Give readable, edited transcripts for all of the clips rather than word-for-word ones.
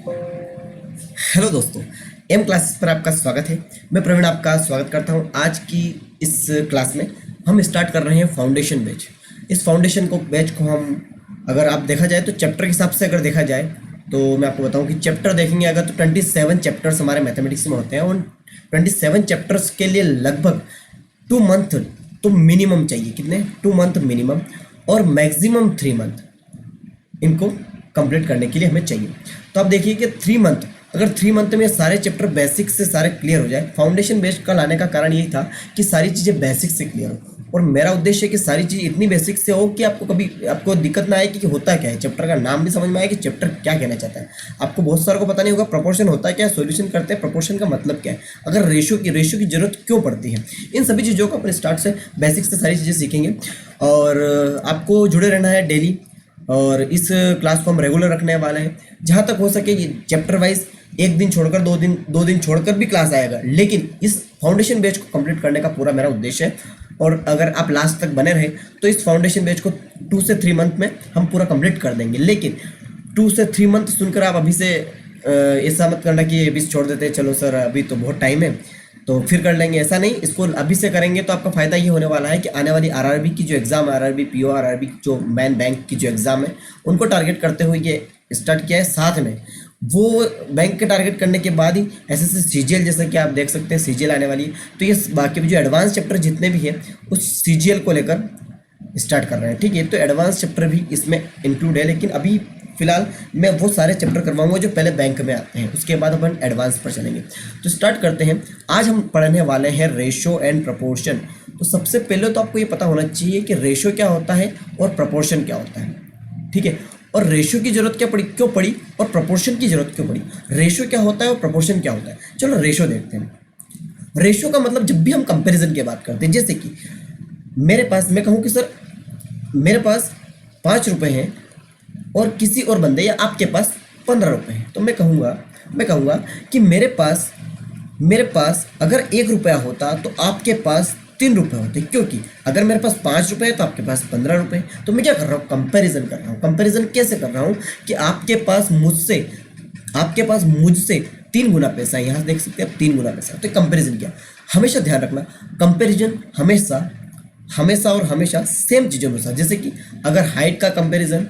Hello दोस्तों, M classes पर आपका स्वागत है। मैं प्रवीण आपका स्वागत करता हूं। आज की इस क्लास में हम स्टार्ट कर रहे हैं फाउंडेशन बैच। इस फाउंडेशन को बैच को हम अगर आप देखा जाए तो चैप्टर के हिसाब से अगर देखा जाए तो मैं आपको बताऊं कि चैप्टर देखेंगे अगर तो 27 चैप्टर्स हमारे मैथमेटिक्स में होते हैं। उन 27 चैप्टर्स के लिए लगभग 2 मंथ तो मिनिमम चाहिए। कितने? 2 मंथ मिनिमम और मैक्सिमम 3 मंथ इनको कंप्लीट करने के लिए हमें चाहिए। तो आप देखिए कि 3 मंथ, अगर 3 मंथ में सारे चैप्टर बेसिक से सारे क्लियर हो जाए। फाउंडेशन बेस्ड का लाने का कारण यही था कि सारी चीज़ें बेसिक से क्लियर हो, और मेरा उद्देश्य है कि सारी चीज़ इतनी बेसिक से हो कि आपको कभी आपको दिक्कत ना आए कि होता क्या है, चैप्टर का नाम भी समझ में आए कि चैप्टर क्या कहना चाहता है। आपको बहुत सारों को पता नहीं होगा प्रोपोर्शन होता क्या है, सॉल्यूशन करते हैं प्रोपोर्शन का मतलब क्या है, अगर रेशियो की जरूरत क्यों पड़ती है। इन सभी चीज़ों को अपन स्टार्ट से बेसिक से सारी चीज़ें सीखेंगे और आपको जुड़े रहना है डेली। और इस क्लास को हम रेगुलर रखने वाले हैं। जहाँ तक हो सके ये चैप्टर वाइज एक दिन छोड़कर दो दिन छोड़कर भी क्लास आएगा, लेकिन इस फाउंडेशन बैच को कंप्लीट करने का पूरा मेरा उद्देश्य है। और अगर आप लास्ट तक बने रहे तो इस फाउंडेशन बैच को 2 से 3 मंथ में हम पूरा कंप्लीट कर देंगे। लेकिन 2 से 3 मंथ सुनकर आप अभी से ऐसा मत करना कि अभी छोड़ देते हैं, चलो सर अभी तो बहुत टाइम है तो फिर कर लेंगे, ऐसा नहीं। इसको अभी से करेंगे तो आपका फ़ायदा ये होने वाला है कि आने वाली आरआरबी की जो एग्ज़ाम है, आरआरबी पीओ आरआरबी जो मेन बैंक की जो एग्ज़ाम है उनको टारगेट करते हुए ये स्टार्ट किया है। साथ में वो बैंक के टारगेट करने के बाद ही एसएससी सीजीएल, जैसा कि आप देख सकते हैं सीजीएल आने वाली है, तो ये बाकी जो एडवांस चैप्टर जितने भी हैं उस सीजीएल को लेकर स्टार्ट कर रहे हैं। ठीक है, तो एडवांस चैप्टर भी इसमें इंक्लूड है, लेकिन अभी फिलहाल मैं वो सारे चैप्टर करवाऊंगा जो पहले बैंक में आते हैं, उसके बाद अपन एडवांस पर चलेंगे। तो स्टार्ट करते हैं। आज हम पढ़ने वाले हैं रेशो एंड प्रपोर्शन। तो सबसे पहले तो आपको ये पता होना चाहिए कि रेशो क्या होता है और प्रपोर्शन क्या होता है। ठीक है, और रेशो की जरूरत क्यों पड़ी और प्रपोर्शन की जरूरत क्यों पड़ी। रेशो क्या होता है और प्रपोर्शन क्या होता है, चलो रेशो देखते हैं। रेशो का मतलब जब भी हम कंपेरिजन की बात करते हैं, जैसे कि मेरे पास, मैं कहूँ कि सर मेरे पास 5 रुपए हैं और किसी और बंदे या आपके पास 15 रुपए हैं, तो मैं कहूँगा कि मेरे पास अगर 1 रुपया होता तो आपके पास 3 रुपए होते, क्योंकि अगर मेरे पास 5 रुपए है तो आपके पास 15 रुपए। तो मैं क्या कर रहा हूँ, कंपैरिजन कर रहा हूँ। कंपैरिजन कैसे कर रहा हूँ कि आपके पास मुझसे 3 गुना पैसा है, यहाँ देख सकते हैं आप 3 गुना पैसा। तो कंपैरिजन किया। हमेशा ध्यान रखना कंपैरिजन हमेशा सेम चीज़ों में साथ। जैसे कि अगर हाइट का कंपैरिजन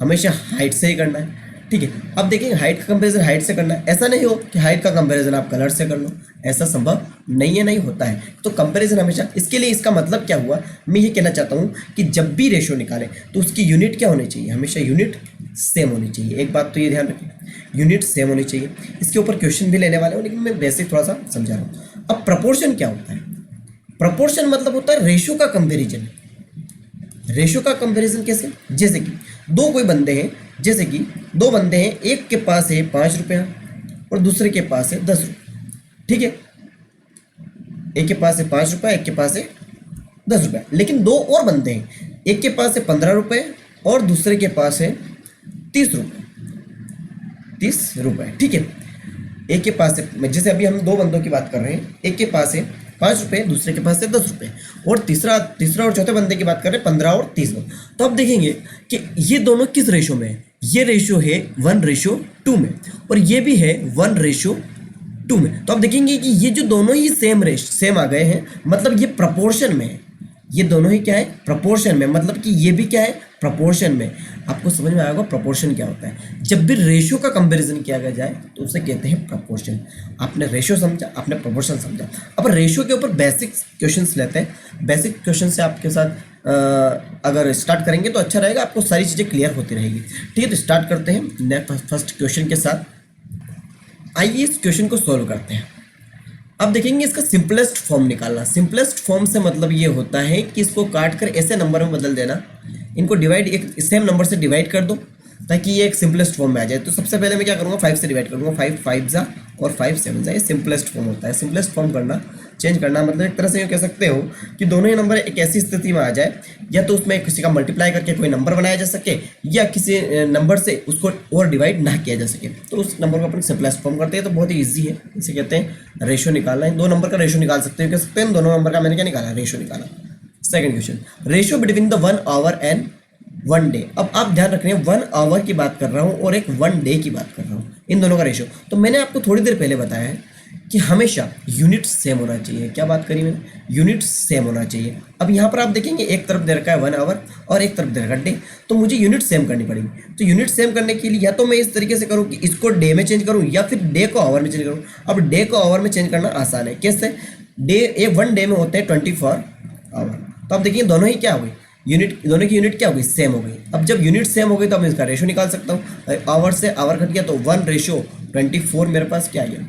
हमेशा हाइट से ही करना है। ठीक है, अब देखिए हाइट का कंपैरिजन हाइट से करना है, ऐसा नहीं हो कि हाइट का कंपैरिजन आप कलर से कर लो, ऐसा संभव नहीं है, नहीं होता है। तो कंपैरिजन हमेशा, इसके लिए इसका मतलब क्या हुआ, मैं ये कहना चाहता हूँ कि जब भी रेशो निकालें तो उसकी यूनिट क्या होनी चाहिए, हमेशा यूनिट सेम होनी चाहिए। एक बात तो ये ध्यान रखें, यूनिट सेम होनी चाहिए। इसके ऊपर क्वेश्चन भी लेने वाले हूँ, लेकिन मैं बेसिक थोड़ा सा समझा रहा हूँ। अब प्रपोर्शन क्या होता है, प्रपोर्शन मतलब होता है रेशो का कंपेरिजन। रेशो का कंपैरिजन कैसे, जैसे कि दो बंदे हैं, एक के पास है 5 रुपया और दूसरे के पास है 10 रुपये। ठीक है, एक के पास है 5 रुपया, एक के पास है 10 रुपया। लेकिन दो और बंदे हैं, एक के पास है 15 रुपये और दूसरे के पास है 30 रुपये। ठीक है, एक के पास है, जैसे अभी हम दो बंदों की बात कर रहे हैं, एक के पास है 5 रुपये, दूसरे के पास है 10 रुपये, और तीसरा और चौथे बंदे की बात कर रहे हैं 15 और 30। तो अब देखेंगे कि ये दोनों किस रेशो में है। ये रेशो है 1:2 में और ये भी है 1:2 में। तो अब देखेंगे कि ये जो दोनों ही सेम आ गए हैं, मतलब ये प्रपोर्शन में है। ये दोनों ही क्या है, प्रपोर्शन में, मतलब कि ये भी क्या है, प्रपोर्शन में। आपको समझ में आएगा प्रपोर्शन क्या होता है। जब भी रेशियो का कंपैरिजन किया जाए तो उसे कहते हैं प्रपोर्शन। आपने रेशियो समझा, आपने प्रपोर्शन समझा। अब रेशियो के ऊपर बेसिक क्वेश्चंस लेते हैं। बेसिक क्वेश्चन से आपके साथ अगर स्टार्ट करेंगे तो अच्छा रहेगा, आपको सारी चीज़ें क्लियर होती रहेगी। ठीक है, तो स्टार्ट करते हैं फर्स्ट क्वेश्चन के साथ। आइए इस क्वेश्चन को सॉल्व करते हैं। अब देखेंगे इसका सिंपलेस्ट फॉर्म निकालना। सिंपलेस्ट फॉर्म से मतलब ये होता है कि इसको काट कर ऐसे नंबर में बदल देना, इनको डिवाइड एक सेम नंबर से डिवाइड कर दो ताकि ये एक सिंपलेस्ट फॉर्म में आ जाए। तो सबसे पहले मैं क्या करूँगा, 5 से डिवाइड करूँगा, 5 5 जा और 5 7 जा। ये सिंपलेस्ट फॉर्म होता है। सिंपलेस्ट फॉर्म करना, चेंज करना, मतलब एक तरह से ये कह सकते हो कि दोनों ही नंबर एक ऐसी स्थिति में आ जाए, या तो उसमें किसी का मल्टीप्लाई करके कोई नंबर बनाया जा सके, या किसी नंबर से उसको और डिवाइड ना किया जा सके, तो उस नंबर को अपन सिंपलेस्ट फॉर्म करते हैं। तो बहुत ही ईजी है, इसे कहते हैं रेशो निकालना है। दो नंबर का रेशो निकाल सकते हो, कह सकते हैं दोनों नंबर का मैंने क्या निकाला, रेशो निकाला। Second question, ratio between the 1 our and 1 day. अब आप ध्यान रख रहे हैं 1 आवर की बात कर रहा हूँ और एक 1 डे की बात कर रहा हूँ, इन दोनों का रेशो। तो मैंने आपको थोड़ी देर पहले बताया है कि हमेशा यूनिट सेम होना चाहिए। क्या बात करी मैंने? यूनिट सेम होना चाहिए। अब यहाँ पर आप देखेंगे एक तरफ दे रखा है 1 आवर और एक तरफ दे रखा है डे, तो मुझे यूनिट सेम करनी पड़ेगी। तो यूनिट सेम करने के लिए या तो मैं इस तरीके से करूँ कि इसको डे में चेंज करूँ या फिर डे को आवर में चेंज करूँ। अब डे को आवर में चेंज करना आसान है। कैसे? डे 1 डे में होते हैं 24 आवर। तो आप देखिए दोनों ही क्या हो गई, यूनिट, दोनों की यूनिट क्या हो गई? सेम हो गई। अब जब यूनिट सेम हो गई तो मैं इसका रेशो निकाल सकता हूँ। आवर से आवर कट गया तो 1:24 मेरे पास क्या आ गया?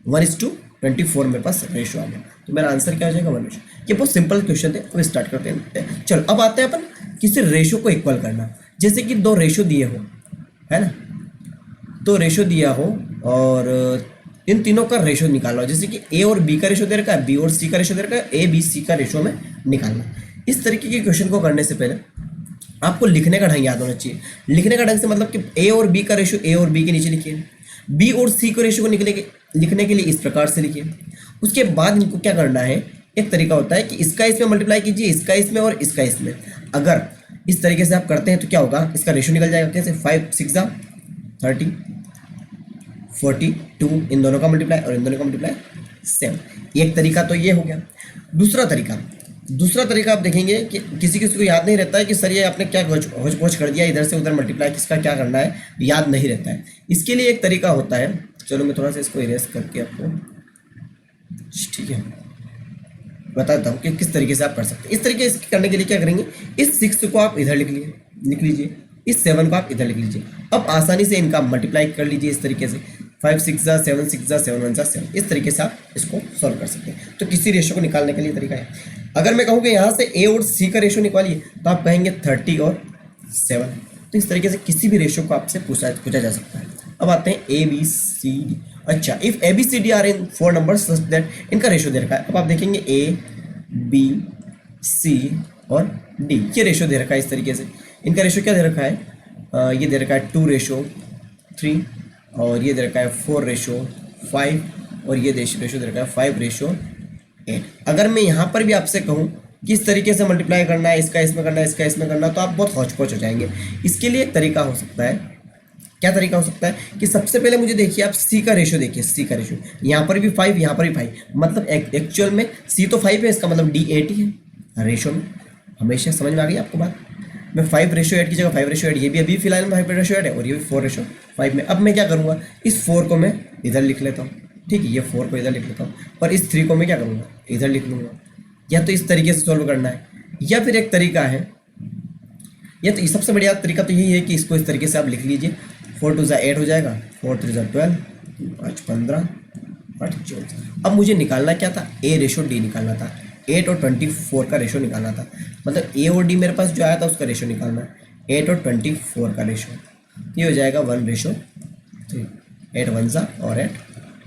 1:24 मेरे पास रेशो आ गया। तो मेरा आंसर क्या हो जाएगा? 1 रेशो। ये बहुत सिंपल क्वेश्चन थे। अब स्टार्ट करते हैं। चलो अब आते हैं अपन किसी रेशो को इक्वल करना। जैसे कि दो रेशो दिए हो, है ना, तो रेशो दिया हो और इन तीनों का रेशो निकालना हो। जैसे कि ए और बी का रेशो दे रखा है, बी और सी का रेशो दे रखा है, ए बी सी का रेशो में निकालना। इस तरीके के क्वेश्चन को करने से पहले आपको लिखने का ढंग याद होना चाहिए। लिखने का ढंग से मतलब कि ए और बी का रेशो ए और बी के नीचे लिखिए, बी और सी के रेशो को लिखने के लिए इस प्रकार से लिखिए। उसके बाद इनको क्या करना है, एक तरीका होता है कि इसका इसमें मल्टीप्लाई कीजिए, इसका इसमें और इसका इसमें। अगर इस तरीके से आप करते हैं तो क्या होगा, इसका रेशो निकल जाएगा। कैसे? 5 6 30 42, इन दोनों का मल्टीप्लाई और इन दोनों का मल्टीप्लाई सेम। एक तरीका तो ये हो गया। दूसरा तरीका आप देखेंगे कि किसी किसी को याद नहीं रहता है कि सर ये आपने क्या होच पोच कर दिया, इधर से उधर मल्टीप्लाई किसका क्या करना है, याद नहीं रहता है। इसके लिए एक तरीका होता है, चलो मैं थोड़ा सा इसको इरेज करके आपको, ठीक है, बताता हूँ कि किस तरीके से आप कर सकते हैं। इस तरीके से करने के लिए क्या करेंगे, इस 6 को आप इधर लिख लीजिए, इस 7 को आप इधर लिख लीजिए। अब आसानी से इनका मल्टीप्लाई कर लीजिए इस तरीके से, 5 6 7 6 7 1 7। इस तरीके से आप इसको सॉल्व कर सकते हैं। तो किसी रेशो को निकालने के लिए तरीका है। अगर मैं कहूँ कि यहाँ से ए और सी का रेशो निकालिए तो आप कहेंगे 30 और 7। तो इस तरीके से किसी भी रेशो को आपसे पूछा जा सकता है। अब आते हैं ए बी सी डी। अच्छा, if A B C D are in 4 numbers such that, इनका रेशो दे रखा है। अब आप देखेंगे ए बी सी और डी, ये रेशो दे रखा है। इस तरीके से इनका रेशो क्या दे रखा है, ये दे रखा है 2:3 और ये दे रखा है 4:5 और ये रेशो दे रखा है 5:8। अगर मैं यहाँ पर भी आपसे कहूँ कि इस तरीके से मल्टीप्लाई करना है, इसका इसमें करना है, इसका इसमें करना, तो आप बहुत हौच पौच हो जाएंगे। इसके लिए एक तरीका हो सकता है, क्या तरीका हो सकता है कि सबसे पहले मुझे देखिए आप सी का रेशो देखिए, सी का रेशो यहाँ पर भी 5, यहाँ पर भी 5, मतलब एक्चुअल में सी तो 5 है, इसका मतलब डी 8 ही है रेशो में। हमेशा समझ में आ गई आपको बात? मैं 5:8 की जगह 5:8, ये भी अभी फिलहाल में 5:8 है और ये भी 4:5 में। अब मैं क्या करूँगा, इस 4 को मैं इधर लिख लेता हूँ, ठीक है, ये 4 को इधर लिख लेता हूँ और इस 3 को मैं क्या करूँगा, इधर लिख लूँगा। या तो इस तरीके से सॉल्व करना है, या फिर एक तरीका है, या तो सबसे बढ़िया तरीका तो यही है कि इसको इस तरीके से आप लिख लीजिए। 4 2 8 हो जाएगा, 4 3 12, 5 15, 8 14। अब मुझे निकालना क्या था, ए रेशो डी निकालना था। 8 और 24 का रेशो निकालना था, मतलब ए और डी मेरे पास जो आया था उसका रेशो निकालना है। 8 और 24 का रेशो, ये हो जाएगा 1:3, 8 1 सा और 8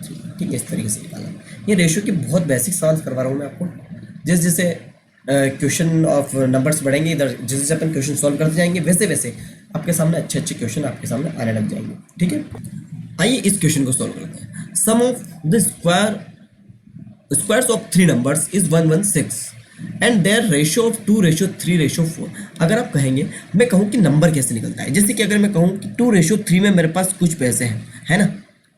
3, ठीक है, इस तरीके से निकालना। ये रेशो की बहुत बेसिक सवाल करवा रहा हूँ मैं आपको। जैसे जैसे क्वेश्चन ऑफ नंबर्स बढ़ेंगे, इधर जैसे जैसे अपन क्वेश्चन सॉल्व करते जाएंगे वैसे वैसे आपके सामने अच्छे अच्छे क्वेश्चन आपके सामने आने लग जाएंगे, ठीक है। आइए इस क्वेश्चन को सॉल्व करते हैं। Sum of the squares of 3 numbers is 116 and their ratio of 2:3:4। अगर आप कहेंगे, मैं कहूँ कि नंबर कैसे निकलता है, जैसे कि अगर मैं कहूँ कि 2:3 में मेरे पास कुछ पैसे हैं,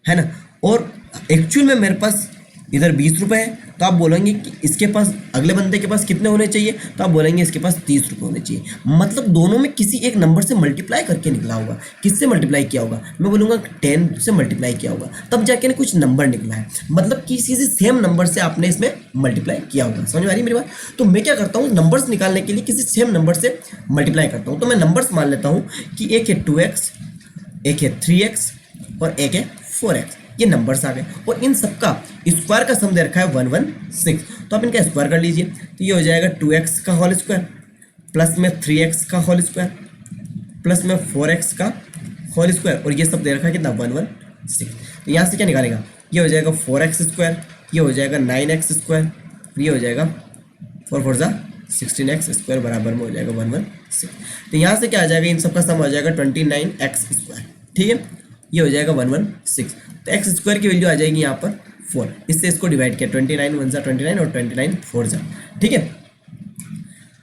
है ना, और एक्चुअल में मेरे पास इधर 20 रुपये है, तो आप बोलेंगे कि इसके पास, अगले बंदे के पास कितने होने चाहिए, तो आप बोलेंगे इसके पास 30 रुपये होने चाहिए। मतलब दोनों में किसी एक नंबर से मल्टीप्लाई करके निकला होगा। किससे मल्टीप्लाई किया होगा, मैं बोलूँगा 10 से मल्टीप्लाई किया होगा, तब जाके ना कुछ नंबर निकला है। मतलब किसी से सेम नंबर से आपने इसमें मल्टीप्लाई किया होगा। समझ में आ रही मेरी बात? तो मैं क्या करता हूँ, नंबर्स निकालने के लिए किसी सेम नंबर से मल्टीप्लाई करता हूँ। तो मैं नंबर्स मान लेता हूँ कि एक है 2x, एक है 3x और एक है 4x। ये नंबर्स आ गए और इन सबका स्क्वायर का सम दे रखा है 116। तो आप इनका स्क्वायर कर लीजिए, तो ये हो जाएगा 2x का होल स्क्वायर प्लस में 3x का होल स्क्वायर प्लस में 4x का होल स्क्वायर, और ये सब दे रखा है कितना, 116। तो यहाँ से क्या निकालेगा, ये हो जाएगा 4x स्क्वायर, ये हो जाएगा 9x स्क्वायर, ये हो जाएगा 4 4 16x स्क्वायर बराबर में हो जाएगा 116। तो यहाँ से क्या आ जाएगा, इन सबका सम आ जाएगा 29x स्क्वायर, ठीक है, ये हो जाएगा 116। तो एक्स स्क्वायर की वैल्यू आ जाएगी यहाँ पर 4, इससे इसको डिवाइड किया, 29 1 29 और 29 4 जा, ठीक है।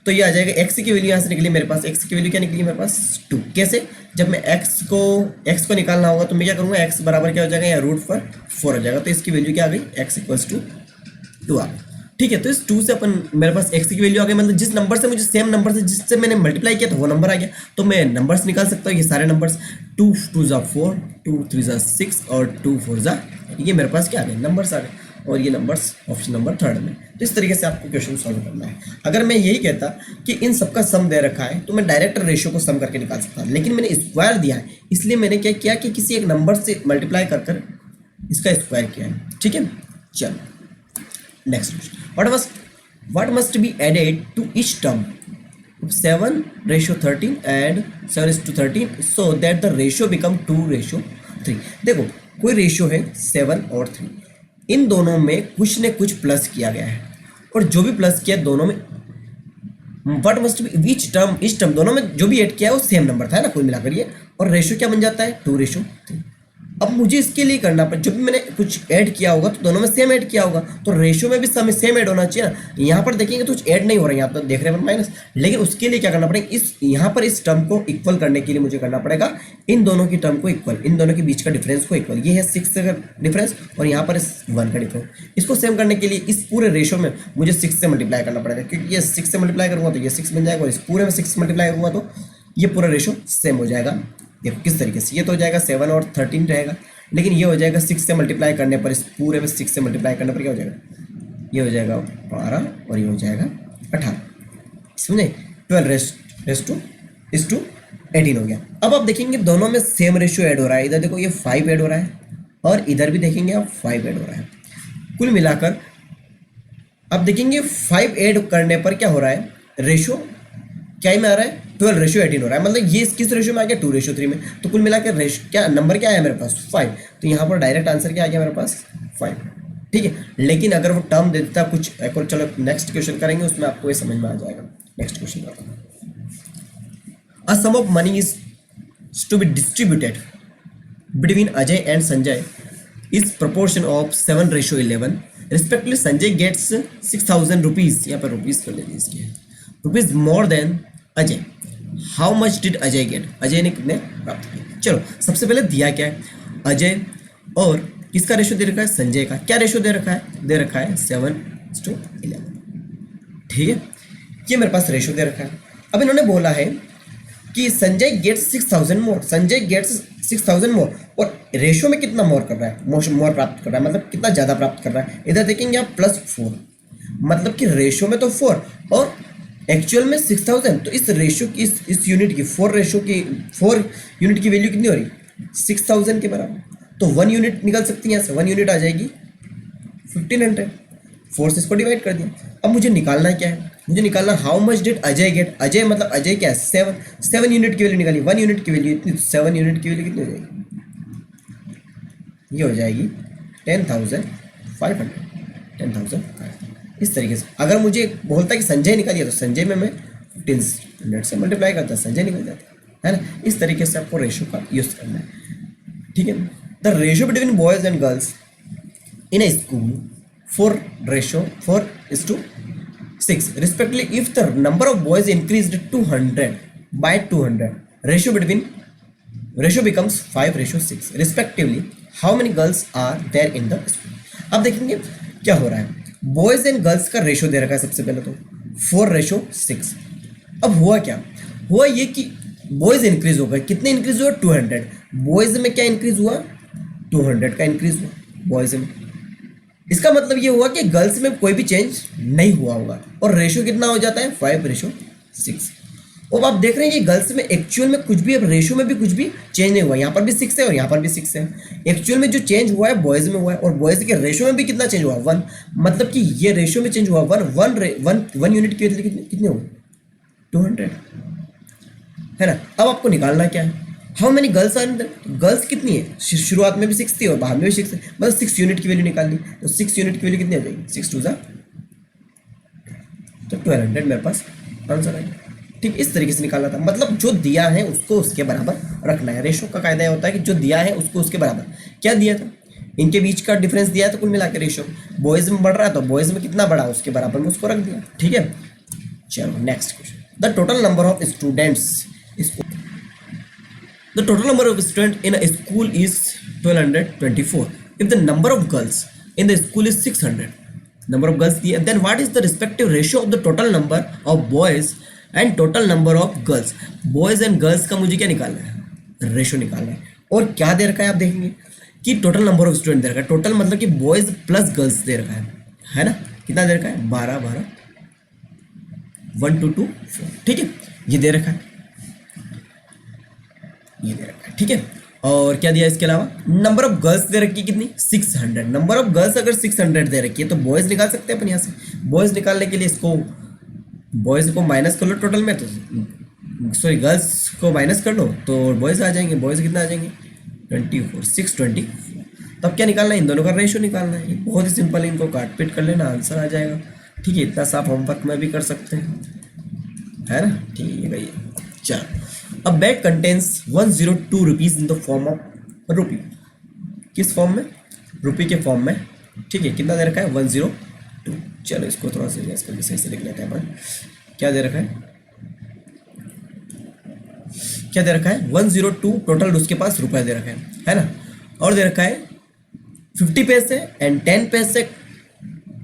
तो ये आ जाएगा x की वैल्यू यहाँ से निकली मेरे पास, x की वैल्यू क्या निकली मेरे पास 2। कैसे? जब मैं x को निकालना होगा तो मैं क्या करूँगा, x बराबर क्या हो जाएगा, यहाँ रूट पर 4 हो जाएगा, तो इसकी वैल्यू क्या आ गई, x इक्वल्स टू 2 आ गई। ठीक है, तो इस 2 से अपन मेरे पास x की वैल्यू आ गई, मतलब जिस नंबर से मुझे सेम नंबर से जिससे मैंने मल्टीप्लाई किया तो वो नंबर आ गया, तो मैं नंबर्स निकाल सकता हूँ, ये सारे नंबर्स 2 2 ज़ा 4, 2 3 ज़ा 6 और 2 4 ज़ा, ये मेरे पास क्या आ गए, नंबर्स आ गए, और ये नंबर्स ऑप्शन नंबर 3 में। तो इस तरीके से आपको क्वेश्चन सॉल्व करना है। अगर मैं यही कहता कि इन सबका सम दे रखा है तो मैं डायरेक्ट रेशियो को सम करके निकाल सकता, लेकिन मैंने स्क्वायर दिया है, इसलिए मैंने क्या किया कि किसी एक नंबर से मल्टीप्लाई कर कर इसका स्क्वायर किया है। ठीक है, चलो next question, what must be added to each term? 7:13 and 7:13 so that the ratio become 2:3। देखो कोई रेशियो है 7 और 3, इन दोनों में कुछ ने कुछ प्लस किया गया है, और जो भी प्लस किया दोनों में what must be each term दोनों में जो भी ऐड किया है वो सेम नंबर था, है ना, कुल मिलाकर ये, और रेशियो क्या बन जाता है 2:3। अब मुझे इसके लिए करना पड़े, जब भी मैंने कुछ ऐड किया होगा तो दोनों में सेम ऐड किया होगा, तो रेशियो में भी सेम ऐड होना चाहिए ना। यहाँ पर देखेंगे तो कुछ ऐड नहीं हो रहा है, यहाँ पर देख रहे हैं माइनस, लेकिन उसके लिए क्या करना पड़ेगा, इस यहाँ पर इस टर्म को इक्वल करने के लिए मुझे करना पड़ेगा इन दोनों की टर्म को इक्वल, इन दोनों के बीच का डिफरेंस को इक्वल। ये है 6 का डिफरेंस और यहाँ पर 1 का डिफरेंस, इसको सेम करने के लिए इस पूरे रेशियो में मुझे 6 से मल्टीप्लाई करना पड़ेगा, क्योंकि ये 6 से मल्टीप्लाई करूँगा तो ये 6 बन जाएगा, और इस पूरे में 6 मल्टीप्लाई करूँगा तो ये पूरा रेशियो सेम हो जाएगा। देखो किस तरीके से, ये तो हो जाएगा 7 और 13 रहेगा, लेकिन ये हो जाएगा 6 से मल्टीप्लाई करने पर, इस पूरे में 6 से मल्टीप्लाई करने पर क्या हो जाएगा, ये हो जाएगा 12 और ये हो जाएगा 18, समझे, 12 रेस टू 18 हो गया। अब आप देखेंगे दोनों में सेम रेशियो ऐड हो रहा है, इधर देखो ये 5 ऐड हो रहा है और इधर भी देखेंगे आप 5 ऐड हो रहा है, कुल मिलाकर अब देखेंगे 5 ऐड करने पर क्या हो रहा है, रेशियो क्या में आ रहा है 12:18 हो रहा है, मतलब ये किस रेशियो में आ गया 2:3 में, तो कुल मिलाकर रेशियो क्या नंबर क्या आया मेरे पास 5, तो यहाँ पर डायरेक्ट आंसर क्या आ गया मेरे पास 5। ठीक है, लेकिन अगर वो टर्म दे देता कुछ एक और, चलो नेक्स्ट क्वेश्चन करेंगे उसमें आपको ये समझ में आ जाएगा। नेक्स्ट क्वेश्चन बताओ, a sum of money is to be distributed between Ajay and Sanjay is proportion of 7:11, respectively Sanjay gets 6,000 rupees, यहाँ पर रुपीज कर लेंगे इसके, rupees more than Ajay, how much did Ajay get, Ajay ने कितने प्राप्त किए। चलो सबसे पहले दिया क्या है, अजय और किसका रेशियो दे रखा है, संजय का, क्या रेशियो दे रखा है, दे रखा है 7:11। ठीक है, ये मेरे पास रेशियो दे रखा है। अब इन्होंने बोला है कि संजय गेट्स 6,000 मोर, संजय गेट्स 6,000 मोर, और रेशियो में कितना मोर कर रहा है, मोर प्राप्त कर रहा है, मतलब कितना ज़्यादा प्राप्त कर रहा है। इधर देखेंगे आप +4, मतलब कि रेशियो में तो 4 और एक्चुअल में 6,000, तो इस रेशियो की इस यूनिट की 4 यूनिट की वैल्यू कितनी हो रही, 6,000 के बराबर, तो 1 यूनिट निकल सकती है यहाँ से, 1 यूनिट आ जाएगी 1,500, 4 से इसको डिवाइड कर दिया। अब मुझे निकालना क्या है, मुझे निकालना how much did Ajay get, Ajay मतलब अजय क्या है 7 यूनिट की वैल्यू निकाली, 1 यूनिट की वैल्यू इतनी, 7 यूनिट की वैल्यू कितनी हो जाएगी, ये हो जाएगी 10,500, 10,500। इस तरीके से अगर मुझे बोलता कि संजय निकालिए तो संजय में मैं 1500 से मल्टीप्लाई करता, संजय निकल जाता है ना। इस तरीके से आपको रेशियो का यूज़ करना है। ठीक है, the ratio between boys and girls in a school 4:6 respectively, if the number of boys increased 200 by 200, ratio becomes 5:6 respectively, how many girls are there in the school। अब देखेंगे क्या हो रहा है, बॉयज एंड गर्ल्स का ratio दे रखा है सबसे पहले तो 4:6। अब हुआ क्या, हुआ ये कि बॉयज इंक्रीज हो गए, कितने इंक्रीज हुआ 200, बॉयज में क्या इंक्रीज हुआ 200 का इंक्रीज हुआ बॉयज में। इसका मतलब ये हुआ कि गर्ल्स में कोई भी चेंज नहीं हुआ होगा, और रेशियो कितना हो जाता है 5:6। अब आप देख रहे हैं कि गर्ल्स में एक्चुअल में कुछ भी, अब रेशियो में भी कुछ भी चेंज नहीं हुआ, यहाँ पर भी 6 है और यहाँ पर भी 6 है। एक्चुअल में जो चेंज हुआ है बॉयज़ में हुआ है, और बॉयज़ के रेशियो में भी कितना चेंज हुआ 1, मतलब कि ये रेशियो में चेंज हुआ 1 यूनिट की वैल्यू कितनी होगी 200, है ना। अब आपको निकालना क्या है, how many girls are, girls कितनी है, शुरुआत में भी 6 थी और बाद में भी 6 है, बस 6 यूनिट की वैल्यू निकालनी, तो 6 यूनिट की वैल्यू कितनी आ जाएगी 6 2 तो 1200 मेरे पास आंसर आएगा। ठीक, इस तरीके से निकालना था, मतलब जो दिया है उसको उसके बराबर रखना है। रेशो का कायदा होता है कि जो दिया है उसको उसके बराबर, क्या दिया था इनके बीच का डिफरेंस दिया है, तो कुल मिला के रेशो बॉयज़ में बढ़ रहा है तो बॉयज़ में कितना बढ़ा उसके बराबर में उसको रख दिया। ठीक है, चलो next question, the total number of students, the total number of students in a school is 1224. If the number of girls in the school is 600, number of girls दिए, then what is the respective ratio of the total number of boys and total number of girls? boys and girls का मुझे क्या निकालना है, ratio निकालना है। और क्या दे रखा है आप देखेंगे कि total number of student they रखा है, टोटल मतलब कि बॉयज प्लस गर्ल्स दे रखा है ना, कितना दे रखा है 12 12 1 2 2 4, ठीक है, ये दे रखा है, ये दे रखा है, ठीक है। और क्या दिया इसके अलावा, नंबर ऑफ गर्ल्स दे रखी है कितनी 600, नंबर ऑफ गर्ल्स अगर 600 दे रखी है तो बॉयज निकाल सकते हैं अपन यहाँ से। बॉयज निकालने के लिए इसको, बॉयज को माइनस कर लो टोटल में, तो सॉरी गर्ल्स को माइनस कर लो तो बॉयज आ जाएंगे, बॉयज कितना आ जाएंगे 24 624। तब क्या निकालना है, इन दोनों का रेशियो निकालना है, बहुत ही सिंपल है, इनको काट पीट कर लेना आंसर आ जाएगा, ठीक है। इतना साफ होमवर्क में भी कर सकते हैं, है ना, ठीक है भैया। चलो, A bag contains 102 rupees in the form of rupee, किस फॉर्म में, रुपये के फॉर्म में, ठीक है। कितना दे रखा है 102, चलो इसको थोड़ा सा रिवाइज करके सही से लिख लेते हैं अपन। क्या दे रखा है, क्या दे रखा है 102 टोटल उसके पास रुपया दे रखा है ना, और दे रखा है 50 पैसे एंड 10 पैसे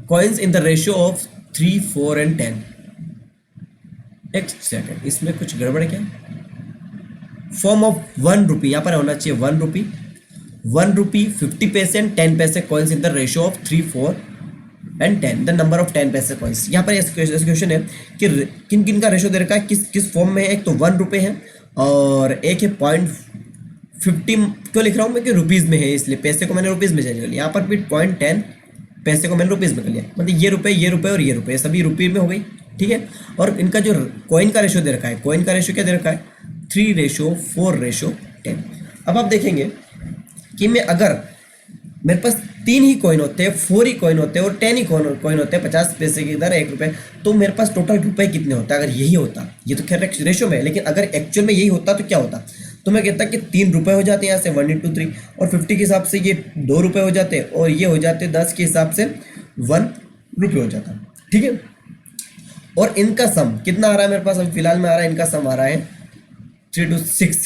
coins in the ratio of 3 4 and 10। एक सेकंड, इसमें कुछ गड़बड़ है क्या, फॉर्म ऑफ 1 रुपी, यहाँ पर होना चाहिए 1 रुपी, 1 रुपी 50 पैसे एंड 10 पैसे coins in the ratio of 3 4 and 10, the number of 10 पैसे कॉइन्स। यहाँ पर क्वेश्चन है कि किन किन का रेशियो दे रखा है, किस किस फॉर्म में है। एक तो 1 रुपये है और एक है 0.50, क्यों लिख रहा हूँ मैं कि रुपीज़ में है, इसलिए पैसे को मैंने रुपीज़ में चेंज कर लिया। यहाँ पर भी 0.10 पैसे को मैंने रुपीज़ में कर लिया, मतलब ये रुपये और ये रुपये सभी रुपये में हो गई, ठीक है। और इनका जो कॉइन का रेशियो दे रखा है, कॉइन का रेशियो क्या दे रखा है 3:4:10। अब आप देखेंगे कि मैं अगर मेरे पास 3 ही कॉइन होते हैं, 4 ही कॉइन होते हैं और 10 ही कॉइन होते हैं, 50 पैसे की इधर 1 रुपये, तो मेरे पास टोटल रुपए कितने होते हैं अगर यही होता। ये तो खैर रेशियो में है, लेकिन अगर एक्चुअल में यही होता तो क्या होता, तो मैं कहता कि 3 रुपये हो जाते हैं यहाँ से 1 × 3, और 50 के हिसाब से ये 2 रुपये हो जाते, और ये हो जाते 10 के हिसाब से 1 रुपये हो जाता, ठीक है। और इनका सम कितना आ रहा है मेरे पास, अभी फिलहाल में आ रहा है, इनका सम आ रहा है 3 to 6,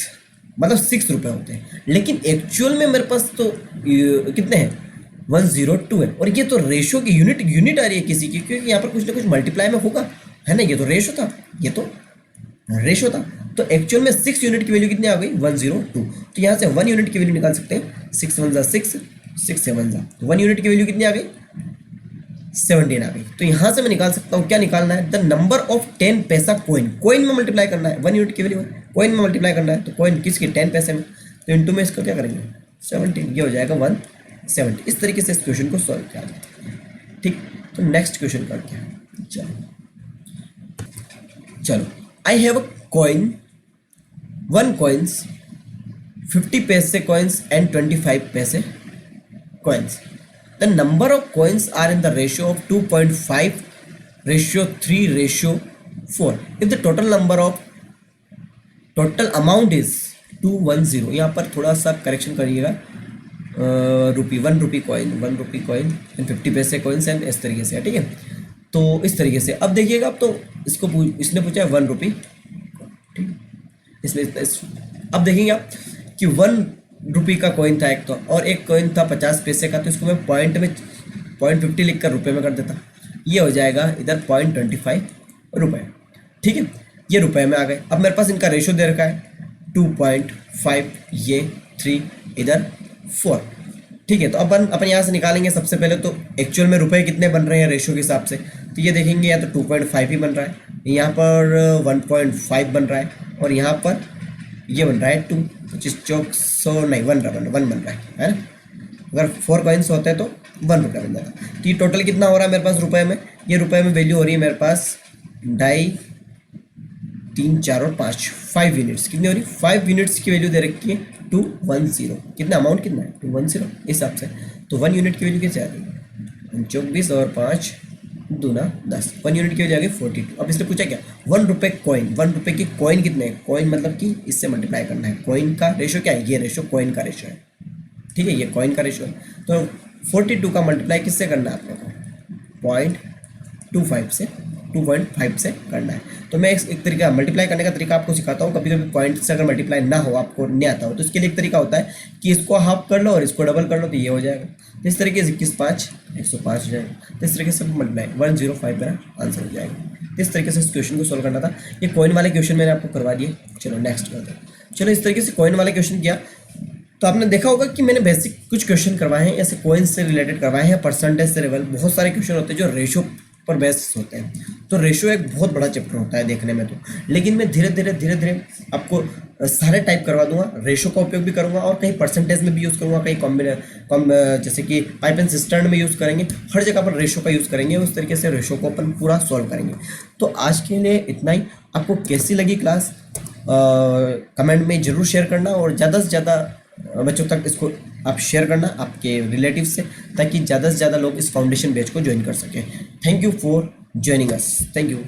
मतलब 6 रुपये होते हैं, लेकिन एक्चुअल में मेरे पास तो कितने हैं 102 है। और ये तो रेशो की यूनिट आ रही है किसी की, क्योंकि यहाँ पर कुछ ना कुछ मल्टीप्लाई में होगा, है ना, ये तो रेशो था, ये तो रेशो था। तो एक्चुअल में 6 यूनिट की वैल्यू कितनी आ गई 102, तो यहाँ से 1 यूनिट की वैल्यू निकाल सकते हैं, 6 1 जा 6 6 7 जा, 1 यूनिट की वैल्यू कितनी आ गई 17 आ गई। तो यहाँ से मैं निकाल सकता हूँ, क्या निकालना है, द नंबर ऑफ 10 पैसा कॉइन में मल्टीप्लाई करना है, 1 यूनिट की वैल्यू कॉइन में मल्टीप्लाई करना है, तो कॉइन किसकी 10 पैसे में, तो इंटू में इसको क्या करेंगे 17, ये हो जाएगा 170। इस तरीके से इस क्वेश्चन को सॉल्व किया जाता है, ठीक। तो नेक्स्ट क्वेश्चन करते हैं, चलो I have a coin 1 coins 50 पैसे कॉइन्स एंड 25 पैसे coins. The number of coins are in the ratio of 2.5:3:4. If the total amount is 210, यहाँ पर थोड़ा सा करेक्शन करिएगा, 1 rupee coin 1 rupee coin and 50 पैसे कॉइन्स एंड इस तरीके से, ठीक है। तो इस तरीके से अब देखिएगा, अब तो इसने पूछा है 1 रुपी, ठीक, इसलिए अब देखेंगे आप कि 1 रुपये का कॉइन था एक तो, और एक कॉइन था 50 पैसे का, तो इसको मैं पॉइंट में 0.50 लिख कर रुपये में कर देता, ये हो जाएगा इधर 0.25 रुपये, ठीक है। ये रुपए में आ गए। अब मेरे पास इनका रेशो दे रखा है 2.5, ये 3, इधर 4, ठीक है। तो अपन यहाँ से निकालेंगे सबसे पहले, तो एक्चुअल में रुपए कितने बन रहे हैं रेशो के हिसाब से, तो ये देखेंगे या तो 2.5 ही बन रहा है, यहाँ पर 1.5 बन रहा है, और यहाँ पर ये बन रहा है 2, 25 चौक 100 नहीं 1 बन रहा है ना। अगर 4 कॉइन्स होते हैं तो 1 रुपया बन जाता। तो ये टोटल कितना हो रहा है मेरे पास रुपए में, ये रुपए में वैल्यू हो रही है मेरे पास 2.5, 3, 4 और 5, 5 यूनिट्स। कितनी हो रही है 5 यूनिट्स की वैल्यू दे रखी है 210। कितना अमाउंट कितना है 210 इस हिसाब से। तो 1 यूनिट की वैल्यू कैसे आ रही है 24 और 5 दूना 10, 1 यूनिट की वैल्यू आ गई 42। अब इसने पूछा क्या 1 रुपये कॉइन, 1 रुपये की कॉइन कितने हैं, कॉइन मतलब कि इससे मल्टीप्लाई करना है। कॉइन का रेशो क्या है, ये रेशो कॉइन का रेशो है, ठीक है, ये कॉइन का रेशो है। तो 42 का मल्टीप्लाई किससे करना है आपको 0.25 से 2.5 से करना है। तो मैं एक तरीका मल्टीप्लाई करने का तरीका आपको सिखाता हूँ। कभी कभी पॉइंट से अगर मल्टीप्लाई ना हो, आपको नहीं आता हो, तो इसके लिए एक तरीका होता है कि इसको हाफ कर लो और इसको डबल कर लो, तो ये हो जाएगा। तो इस तरीके से 21 5 105 हो जाएगा। तो इस तरीके से मल्टीप्लाई 105 मेरा आंसर हो जाएगा। इस तरीके से इस क्वेश्चन को सोल्व करना था। ये कॉइन वाले क्वेश्चन मैंने आपको करवा दिए। चलो नेक्स्ट करते हैं। चलो इस तरीके से कॉइन वाले क्वेश्चन किया तो आपने देखा होगा कि मैंने बेसिक कुछ क्वेश्चन करवाए हैं, ऐसे कॉइन से रिलेटेड करवाए हैं, परसेंटेज से रिलेटेड बहुत सारे क्वेश्चन होते हैं जो रेशो पर बेस्ड होते हैं। तो रेशो एक बहुत बड़ा चैप्टर होता है देखने में तो, लेकिन मैं धीरे धीरे आपको सारे टाइप करवा दूंगा। रेशो का उपयोग भी करूंगा और कहीं परसेंटेज में भी यूज़ करूंगा, कहीं जैसे कि पाइप एंड सिस्टर्न में यूज़ करेंगे, हर जगह पर रेशो का यूज़ करेंगे। उस तरीके से रेशो को अपन पूरा सॉल्व करेंगे। तो आज के लिए इतना ही। आपको कैसी लगी क्लास कमेंट में ज़रूर शेयर करना, और ज़्यादा से ज़्यादा बच्चों तक इसको आप शेयर करना आपके रिलेटिव से, ताकि ज़्यादा से ज़्यादा लोग इस फाउंडेशन बैच को ज्वाइन कर सकें। Thank you for joining us. Thank you.